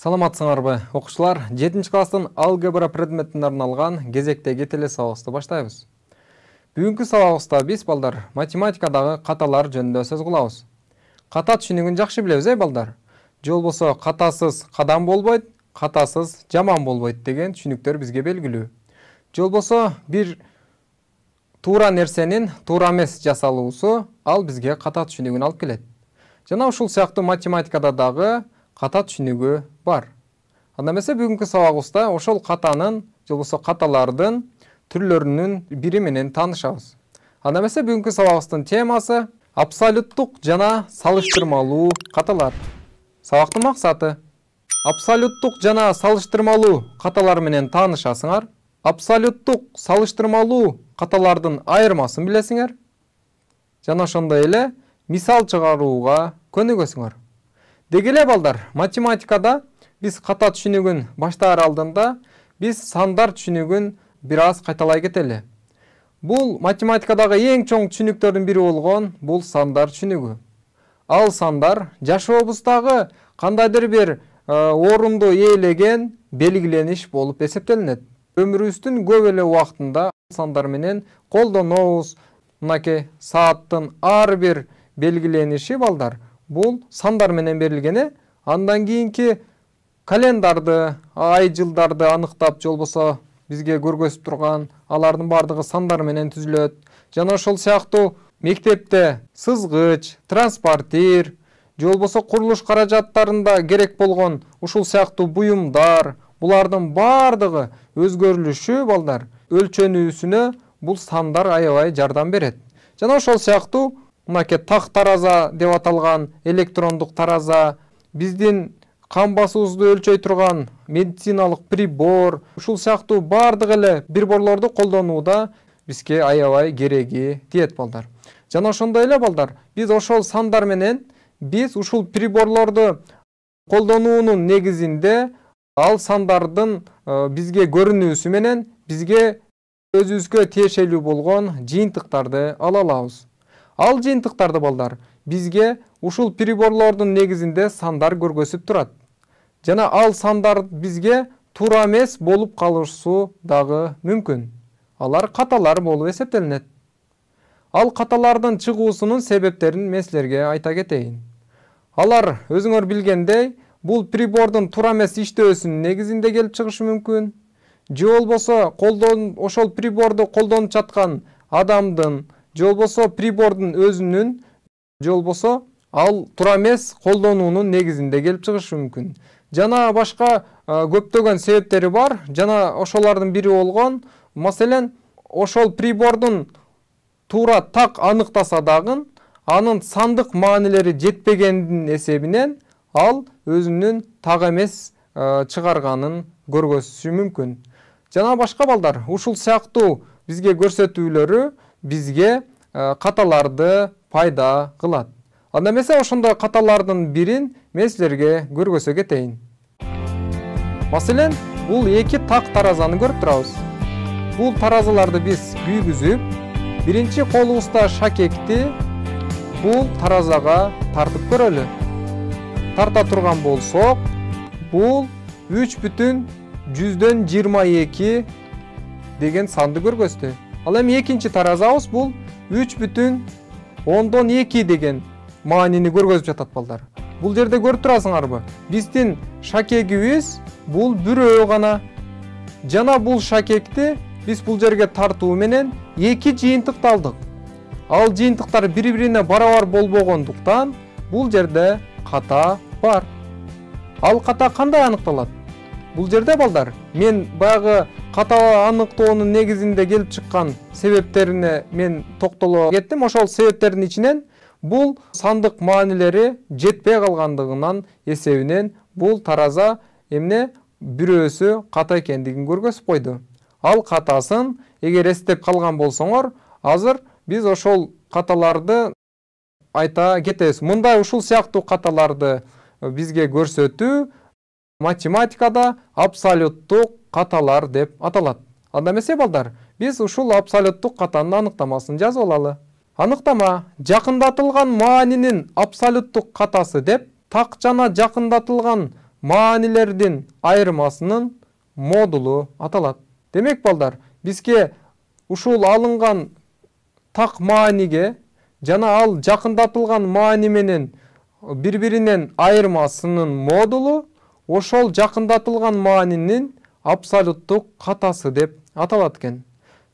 Саламатсыңарбы, окуучулар, 7-класстын алгебра предметине арналган кезектеги телесабакты баштайбыз. Бүгүнкү сабагыбызда биз балдар математикадагы каталар жөнүндө сөз кылабыз. Ката түшүнүгүн жакшы билебиз, балдар. Же болбосо катасыз кадам болбойт, катасыз жаман болбойт деген түшүнүктөр бизге белгилүү. Же болбосо бир туура нерсенин туура эмес жасалуусу ал бизге ката түшүнүгүн алып келет. Жана ушул сыяктуу математикада дагы ката түшүнүгү бар. Анда эмесе бүгүнкү сабагыбызда ошол катанын, же болбосо каталардын түрлөрүнүн бири менен таанышабыз. Анда эмесе бүгүнкү сабагыбыздын темасы абсолюттук жана салыштырмалуу каталар. Сабактын максаты абсолюттук жана салыштырмалуу каталар менен таанышасыңар. Абсолюттук салыштырмалуу каталардын айырмасын билесиңер. Жана ошондой эле мисал чыгарууга көнүгөсүңөр. Деги эле балдар, математикада биз ката түшүнүгүн баштаар алдында биз сандар түшүнүгүн бир аз кайталай кетели. Бул математикадагы эң чоң түшүнүктөрдүн бири болгон бул сандар түшүнүгү. Ал сандар жашообуздагы кандайдыр бир орунду ээлеген белгилениш болуп эсептелинет. Өмүрүбүздүн көп эле убактында сандар менен колдонобуз. Мынакей сааттын ар бир белгилениши балдар бул сандар менен берилгени. Андан кийинки календарды, ай жылдарды аныктап, же болбосо бизге көргөзүп турган алардын бардыгы сандар менен түзүлөт. Жана ошол сыяктуу мектепте сызгыч, транспортир, же болбосо курулуш каражаттарында керек болгон ушул сыяктуу буюмдар, булардын бардыгы өзгөрүлүшү балдар өлчөнүүсүнө бул сандар аябай жардам берет. Жана ошол сыяктуу мынакей так тараза деп аталган электрондук тараза, биздин кан басуубузду өлчөй турган медициналык прибор, ушул сыяктуу бардык эле приборлорду колдонууда бизге аябай кереги тиет балдар. Жана ошондой эле балдар, биз ошол сандар менен биз ушул приборлорду колдонуунун негизинде ал сандардын бизге көрүнүүсү менен бизге өзүбүзгө тиешелүү болгон жыйынтыктарды ала алабыз. Ал жыйынтыктарды балдар бизге ушул приборлордун негизинде сандар көргөзүп турат. Жана ал сандар бизге туура эмес болуп калышы дагы мүмкүн. Алар каталар болуп эсептелинет. Ал каталардын чыгуусунун себептерин мен силерге айта кетейин. Алар өзүңөр билгендей, бул прибордун туура эмес иштөөсүнүн негизинде келип чыгышы мүмкүн. Же болбосо ошол приборду колдонуп жаткан адамдын, же болбосо прибордун өзүнүн, же болбосо ал туура эмес колдонуунун негизинде келип чыгышы мүмкүн. Жана башка көптөгөн себептери бар. Жана ошолордун бири болгон, маселен, ошол прибордун туура так аныктаса дагы, анын сандык маанилери жетпегендин эсебинен ал өзүнүн так эмес чыгарганын көргөзүшү мүмкүн. Жана башка балдар, ушул сыяктуу бизге көрсөтүүлөрү бизге каталарды пайда кылат. Анда эмесе ошондой каталардын бирин мен силерге көргөзө кетейин. Маселен, бул эки так таразаны көрүп турабыз. Бул таразаларды биз күйгүзүп, биринчи колубузда шакекти бул таразага тартып көрөлү. Тарта турган болсок, бул 3,22 деген санды көргөздү. Ал эми экинчи таразабыз бул 3,2 деген маанини көргөзүп жатат балдар. Бул жерде көрүп турасыңарбы? Биздин шакегибиз бул бирөө гана. Жана бул шакекти биз бул жерге тартуу менен эки жыйынтыкты алдык. Ал жыйынтыктар бири-бирине барабар болбогондуктан бул жерде ката бар. Ал ката кандай аныкталат? Бул жерде балдар, мен баягы ката аныктоонун негизинде келип чыккан себептерине мен токтоло кеттим. Ошол себептердин ичинен бул сандык маанилери жетпей калгандыгынан эсебинен бул тараза эмне бирөөсү ката экендигин көргөзүп койду. Ал катасын эгер эстеп калган болсоңор, азыр биз ошол каталарды айта кетебиз. Мындай ушул сыяктуу каталарды бизге көрсөтүү математикада абсолюттук каталар деп аталат. Анда эмесе балдар, биз ушул абсолюттук катанын аныктамасын жазып алалы. Аныктама: жакындатылган маанинин абсолюттук катасы деп, так жана жакындатылган маанилердин айырмасынын модулу аталат. Демек балдар, бизге ушул алынган так мааниге жана ал жакындатылган маани менен бири-биринен айырмасынын модулу ошол жакындатылган маанинин абсолюттук катасы деп аталат экен.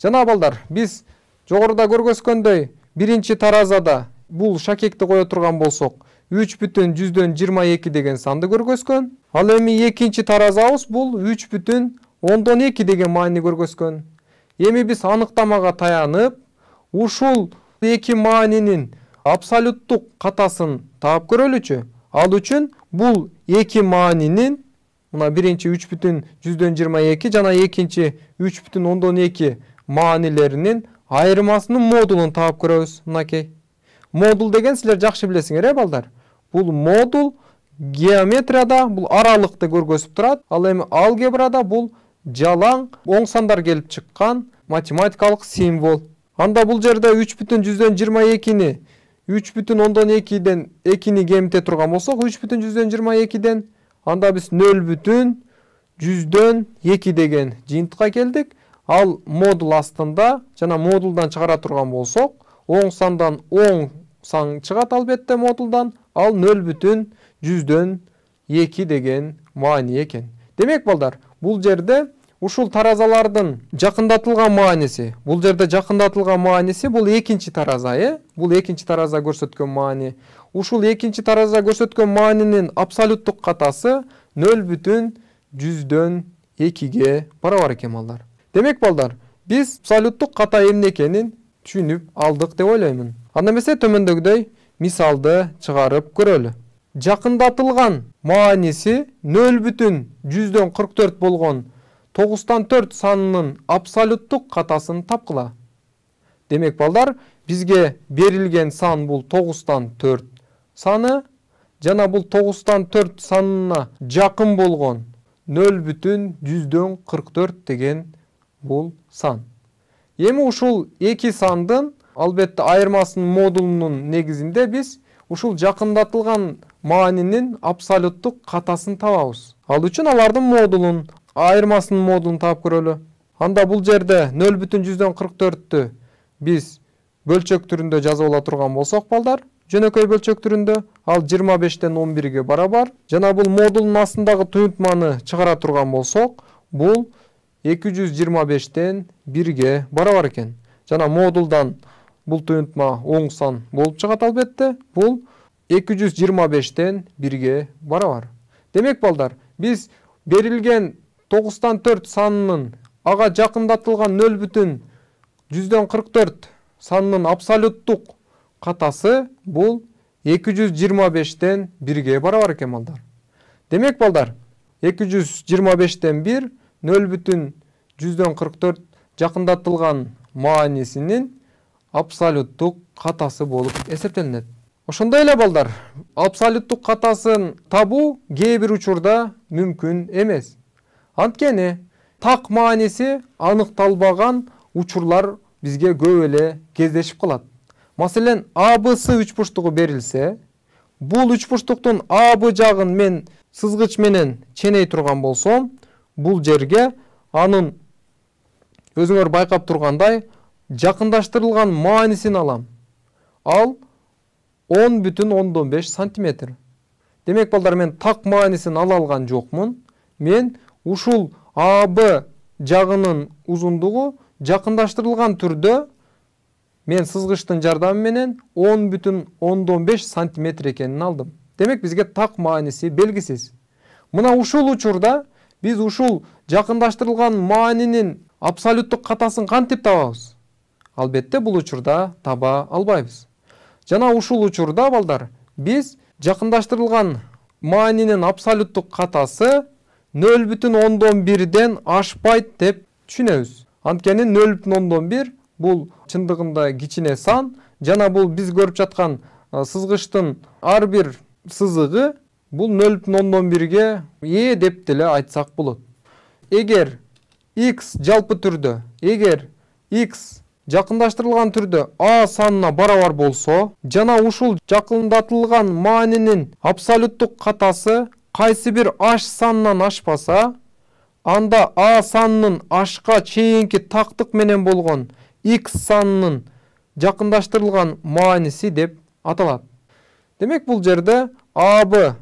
Жана балдар, биз жогоруда көргөзгөндөй биринчи таразада бул шакекти кое турган болсок 3,22 деген санды көргөзгөн. Ал эми экинчи таразабыз бул 3,2 деген маани көргөзгөн. Эми биз аныктамага таянып, ушул эки маанинин абсолюттук катасын таап көрөлүчү. Ал үчүн бул эки маанинин, мына биринчи 3,22 жана экинчи 3,2 маанилеринин айырмасынын модулун таап көрөбүз. Мынакей. Модул деген силер жакшы билесиңер, балдар. Бул модул геометрияда бул аралыкты көргөзүп турат. Ал эми алгебрада бул жалаң оң сандар келип чыккан математикалык символ. Анда бул жерде 3,22-ни 3,2ден 2-ни кемите турган болсок, 3,22ден анда биз 0,2 деген жыйынтыкка келдик. Ал модул астында жана модулдан чыгара турган болсок, оң сандан оң сан чыгат албетте модулдан, ал 0,2 деген маани экен. Демек балдар, бул жерде ушул таразалардын жакындатылган мааниси, бул жерде жакындатылган мааниси бул экинчи тараза, бул экинчи тараза көрсөткөн маани. Ушул экинчи тараза көрсөткөн маанинин абсолюттук катасы 0,2ге барабар экен балдар. Демек балдар, биз абсолюттук ката эмне экенин түшүнүп алдык деп ойлоймун. Анда эмесе төмөндөгүдөй мисалды чыгарып көрөлү. Жакындатылган мааниси 0,44 болгон 9-4 санынын абсолюттук катасын тапкыла. Демек балдар, бизге берилген сан бул 9-4 саны, жана бул 9-4 санына жакын болгон 0,44 деген бул сан. Эми ушул эки сандын албетте айырмасынын модулунун негизинде биз ушул жакындатылган маанинин абсолюттук катасын табабыз. Ал үчүн алардын модулун, айырмасынын модулун таап көрөлү. Анда бул жерде 0,44-тү биз бөлчөк түрүндө жазып ала турган болсок балдар, жөнөкөй бөлчөк түрүндө, ал 25-тен 11-ге барабар. Жана бул модулдун астындагы туюнтманы чыгара турган болсок, бул 225-тен 1-ге барабар экен. Жана модулдан бул туюнтма оң сан болуп чыгат албетте, бул 225-тен 1-ге барабар. Демек балдар, биз берилген 9-4 санынын ага жакындатылган 0,44 санынын абсолюттук катасы бул 225-тен 1-ге барабар экен балдар. Демек балдар, 225-тен 1 0,44 жакындатылган маанисинин абсолюттук катасы болуп эсептелинет. Ошондой эле балдар, абсолюттук катасын табуу кээ бир учурда мүмкүн эмес. Анткени так мааниси аныкталбаган учурлар бизге көп эле кездешип калат. Маселен, ABC үчбурчтугу берилсе, бул үчбурчтуктун AB жагын мен сызгыч менен ченей турган болсом, бул жерге анын өзүңөр байкап тургандай жакындаштырылган маанисин алам. Ал 10,5 сантиметр. Демек балдар, мен так маанисин ала алган жокмун. Мен ушул AB жагынын узундугу жакындаштырылган түрдө мен сызгычтын жардамы менен 10,5 сантиметр экенин алдым. Демек бизге так мааниси белгисиз. Мына ушул учурда биз ушул жакындаштырылган маанинин абсолюттук катасын кантип табабыз? Албетте бул учурда таба албайбыз. Жана ушул учурда балдар, биз жакындаштырылган маанинин абсолюттук катасы 0,1ден ашпайт деп түшүнөбүз. Анткени 0,1 бул чындыгында кичине сан, жана бул биз көрүп жаткан сызгычтын ар бир сызыгы бул 0,1ге ээ деп деле айтсак болот. Эгер x жалпы түрдө, эгер x жакындаштырылган түрдө a санына барабар болсо, жана ушул жакындатылган маанинин абсолюттук катасы кайсы бир h санынан ашпаса, анда a санынын h'ка чейинки тактык менен болгон x санынын жакындаштырылган мааниси деп аталат. Демек бул жерде AB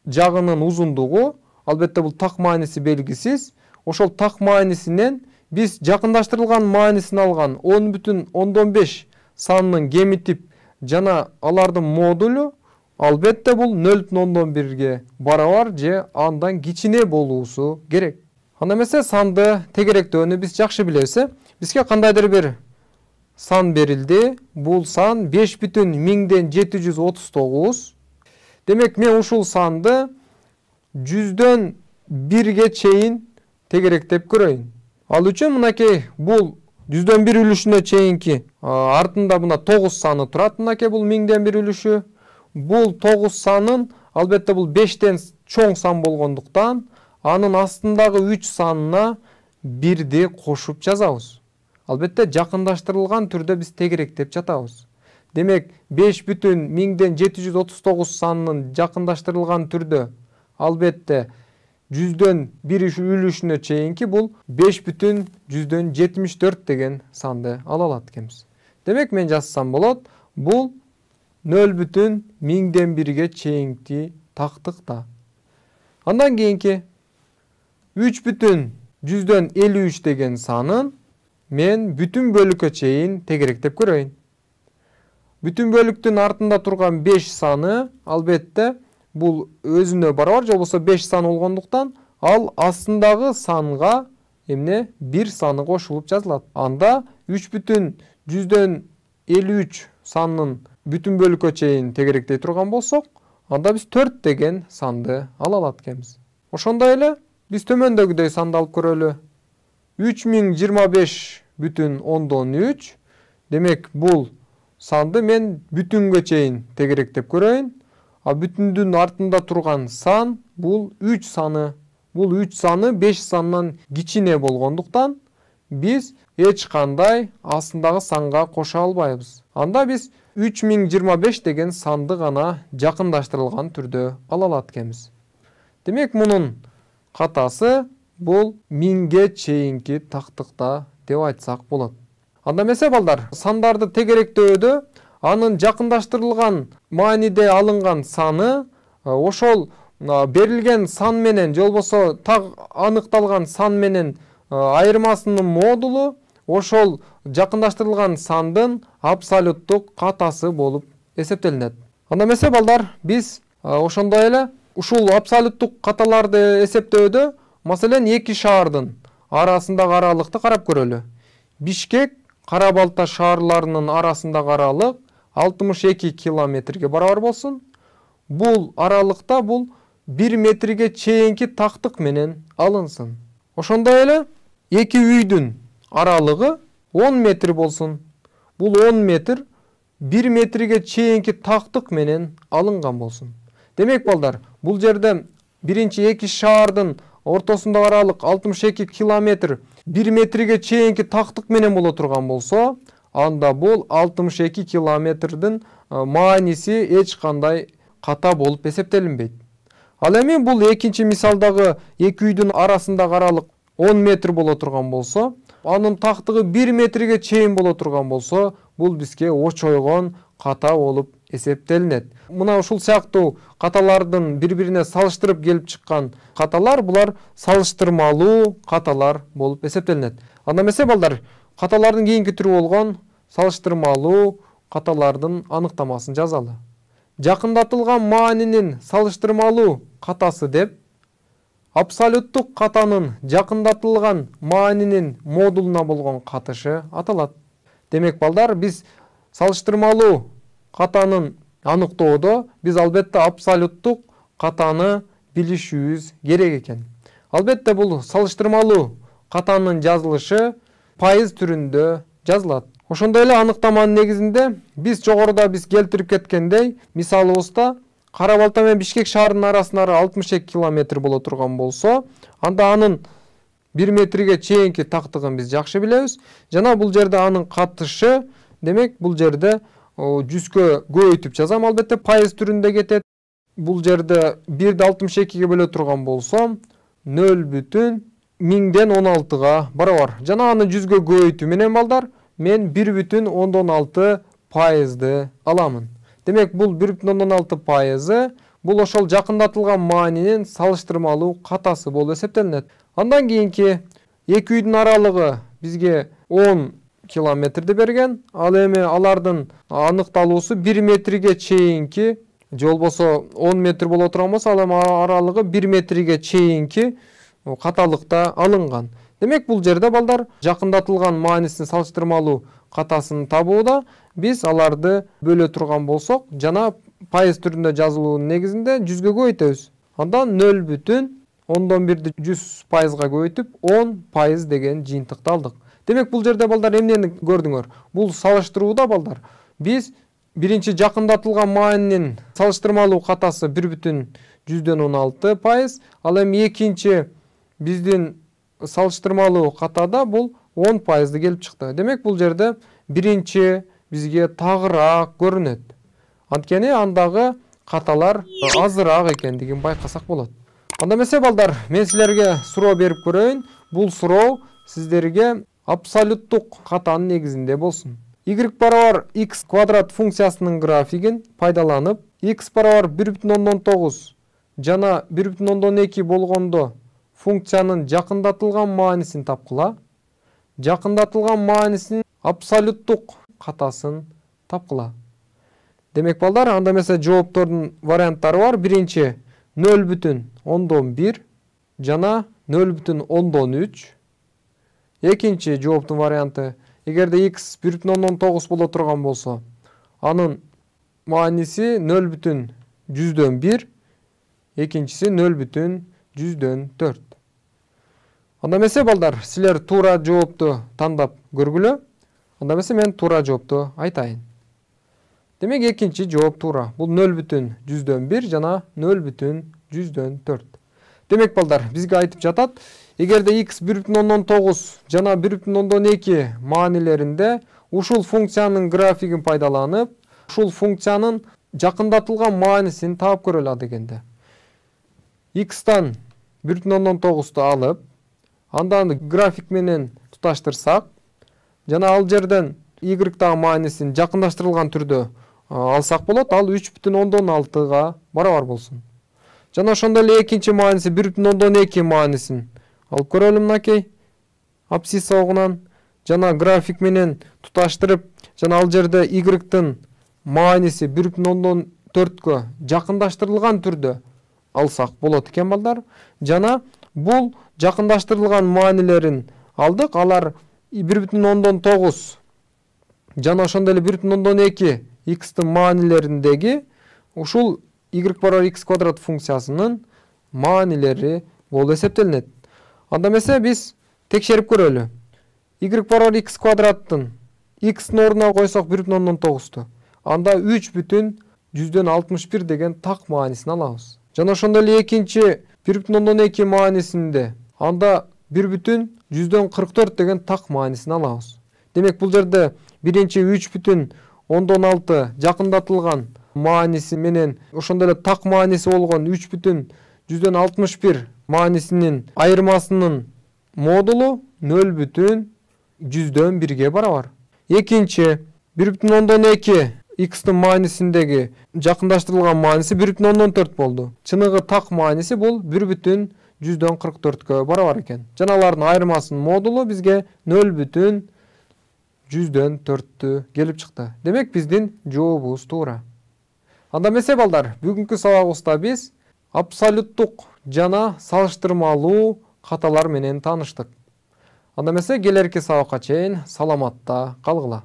жагынын узундугу, албетте бул так мааниси белгисиз. Ошол так маанисинен биз жакындаштырылган маанисин алган 10,5 санынын геометрип жана алардын модулу албетте бул 0,11ге барабар же андан кичине болуусу керек. Анда эмесе санды тегеректөөнү биз жакшы билебиз. Бизге кандайдыр бир сан берилди. Бул сан 5,1739. Демек мен ушул санды 100дөн 1ге чейин тегеректеп көрөйүн. Ал үчүн мынакей бул 100дөн 1 үлүшүнө чейинки артында мына 9 саны турат. Мынакей бул 1000ден 1 үлүшү. Бул 9 санын албетте бул 5тен чоң сан болгондуктан анын астындагы 3 санына 1ди кошуп жазабыз. Албетте жакындаштырылган түрдө биз тегеректеп жатабыз. Демек 5,1739 санынын жакындаштырылган түрдө албетте 100дөн 1 үлүшүнө чейинки бул 5,174 деген санды ала алат экенбиз. Демек мен жазсам болот, бул 0,1000ден 1ге чейинки тактыкта. Андан кийинки 3,153 деген санын мен бүтүн бөлүккө чейин тегеректеп көрөйүн. Бүтүн бөлүктүн артында турган 5 саны албетте бул өзүнө барабар, же болбосо 5 сан болгондуктан ал астындагы санга эмне 1 саны кошулуп жазылат. Анда 3,153 санынын бүтүн бөлүккө чейин тегеректей турган болсок, анда биз 4 деген санды ала алат экенбиз. Ошондой эле биз төмөндөгүдөй санды алып көрөлү. 3025,13. Демек бул санды мен бүтүнгө чейин тегеректеп көрөйүн. А бүтүндүн артында турган сан бул 3 саны. Бул 3 саны 5 сандан кичине болгондуктан биз эч кандай астындагы санга кошо албайбыз. Анда биз 3025 деген санды гана жакындаштырылган түрдө ала алат экенбиз. Демек мунун катасы бул 1000ге чейинки тактыкта деп айтсак болот. Анда эмесе балдар, сандарды тегеректөөдө анын жакындаштырылган мааниде алынган саны ошол берилген сан менен же болбосо так аныкталган сан менен айырмасынын модулу ошол жакындаштырылган сандын абсолюттук катасы болуп эсептелинет. Анда эмесе балдар, биз ошондой эле ушул абсолюттук каталарды эсептөөдө маселен эки шаардын арасындагы аралыкты карап көрөлү. Бишкек, Кара Балта шаарларынын арасындагы аралык 62 километрге барабар болсун. Бул аралыкта бул 1 метрге чейинки тактык менен алынсын. Ошондой эле эки үйдүн аралыгы 10 метр болсун. Бул 10 метр 1 метрге чейинки тактык менен алынган болсун. Демек балдар, бул жерде биринчи эки шаардын ортосундагы аралык 62 километр 1 метрге чейинки тактык менен боло турган болсо, анда бул 62 километрдин мааниси эч кандай ката болуп эсептелинбейт. Ал эми бул экинчи мисалдагы эки үйдүн арасындагы аралык 10 метр боло турган болсо, анын тактыгы 1 метрге чейин боло турган болсо, бул бизге очойгон ката болуп эсептелинет. Мына ушул сыяктуу каталардын бири-бирине салыштырып келип чыккан каталар булар салыштырмалуу каталар болуп эсептелинет. Анда эмесе балдар, каталардын кийинки түрү болгон салыштырмалуу каталардын аныктамасын жазалы. Жакындатылган маанинин салыштырмалуу катасы деп абсолюттук катанын жакындатылган маанинин модулуна болгон катышы аталат. Демек балдар, биз салыштырмалуу катанын аныктоодо биз албетте абсолюттук катаны билишибиз керек экен. Албетте бул салыштырмалуу катанын жазылышы пайыз түрүндө жазылат. Ошондой эле аныктаманын негизинде биз жогоруда келтирип кеткендей, мисалыбызда Кара Балта менен Бишкек шаарынын арасындагы 62 километр боло турган болсо, анда анын 1 метрге чейинки тактыгын биз жакшы билебиз. Жана бул жерде анын катышы, демек бул жерде 100кө көбөйтүп жазам, албетте пайыз түрүндө кетет. бул жерде 1,62-ге бөлө турган болсом, 0,1016-га барабар. Жана аны 100-гө көбөйтүү менен балдар, мен 1,16%ды аламын. Демек, бул 1,16%, бул ошол жакындатылган маанинин салыштырмалуу катасы болуп эсептелинет. Андан кийинки эки үйдүн аралыгы бизге 10 километрди берген. Ал эми алардын аныкталуусу 1 метрге чейинки, же болбосо 10 метр боло турган болсо, ал эми аралыгы 1 метрге чейинки каталыкта алынган. Демек, бул жерде балдар жакындатылган маанисин салыштырмалуу катасын табууда биз аларды бөлө турган болсок, жана пайыз түрүндө жазылуунун негизинде 100-гө көбөйтөбүз. Андан 0,11-ди 100%га көбөйтүп 10% деген жыйынтыкты алдык. Демек, бул жерде балдар эмнени көрдүңөр? Бул салыштырууда балдар биз биринчи жакындатылган маанинин салыштырмалуу катасы 1,16%, ал эми экинчи биздин салыштырмалуу катада бул 10%ды келип чыкты. Демек, бул жерде биринчи бизге тагыраак көрүнөт. Анткени андагы каталар азыраак экендигин байкасак болот. Анда эмесе балдар, мен силерге суроо берип көрөйүн. Бул суроо сиздерге абсолюттук катанын негизинде болсун. Y барабар x квадрат функциясынын графигин пайдаланып, x барабар 1,9 жана 1,12 болгондо функциянын жакындатылган маанисин тапкыла. Жакындатылган маанисинин абсолюттук катасын тапкыла. Демек балдар, анда эмесе жооптордун варианттары бар. Биринчи 0,11 жана 0,13. Экинчи жооптун варианты, эгерде x 1,19 боло турган болсо, анын мааниси 0,100,1, экинчиси 0,100,4. Анда эмесе балдар, силер туура жоопту тандап көргүлө. Анда эмесе мен туура жоопту айтайын. Демек, экинчи жооп туура. Бул 0,100,1 жана 0,100,4. Демек балдар, бизге айтып жатат, эгерде x 1,19 жана 1,12 маанилеринде ушул функциянын графигин пайдаланып, ушул функциянын жакындатылган маанисин таап көрөлү дегенде. X-тан 1,19-ту алып, андан график менен туташтырсак, жана ал жерден y-тагы маанисин жакындаштырылган түрдө алсак болот, ал 3,16-га барабар болсун. Жана ошондой эле экинчи мааниси 1,12 маанисин алып көрөлү мынакей абсцисса огунан, жана график менен туташтырып, жана ал жерде y-тын мааниси 1,14-кө жакындаштырылган түрдө алсак болот экен балдар. Жана бул жакындаштырылган маанилерин алдык, алар 1,19 жана ошондой эле 1,12 x-тын маанилериндеги ушул y барабар x квадрат функциясынын маанилери болуп эсептелинет. Анда эмесе биз текшерип көрөлү. Y барабар x квадраттын x-тын ордуна койсок 1,19-ту. Анда 3,61 деген так маанисин алабыз. Жана ошондой эле экинчи 1,12 маанисинде анда 1,44 деген так маанисин алабыз. Демек, бул жерде биринчи 3,16 жакындатылган мааниси менен ошондой эле так мааниси болгон 3,61 маанисинин айырмасынын модулу 0,100,1ге барабар. Экинчи 1,12 x-тын маанисиндеги жакындаштырылган мааниси 1,14 болду. Чыныгы так мааниси бул 1,144-кө барабар экен. Жана алардын айырмасынын модулу бизге 0,100,4 келип чыкты. Демек, биздин жообубуз туура. Анда эмесе балдар, бүгүнкү сабагыбызда биз абсолюттук жана салыштырмалуу каталар менен тааныштык. Анда эмесе келерки сабакка чейин саламатта калгыла.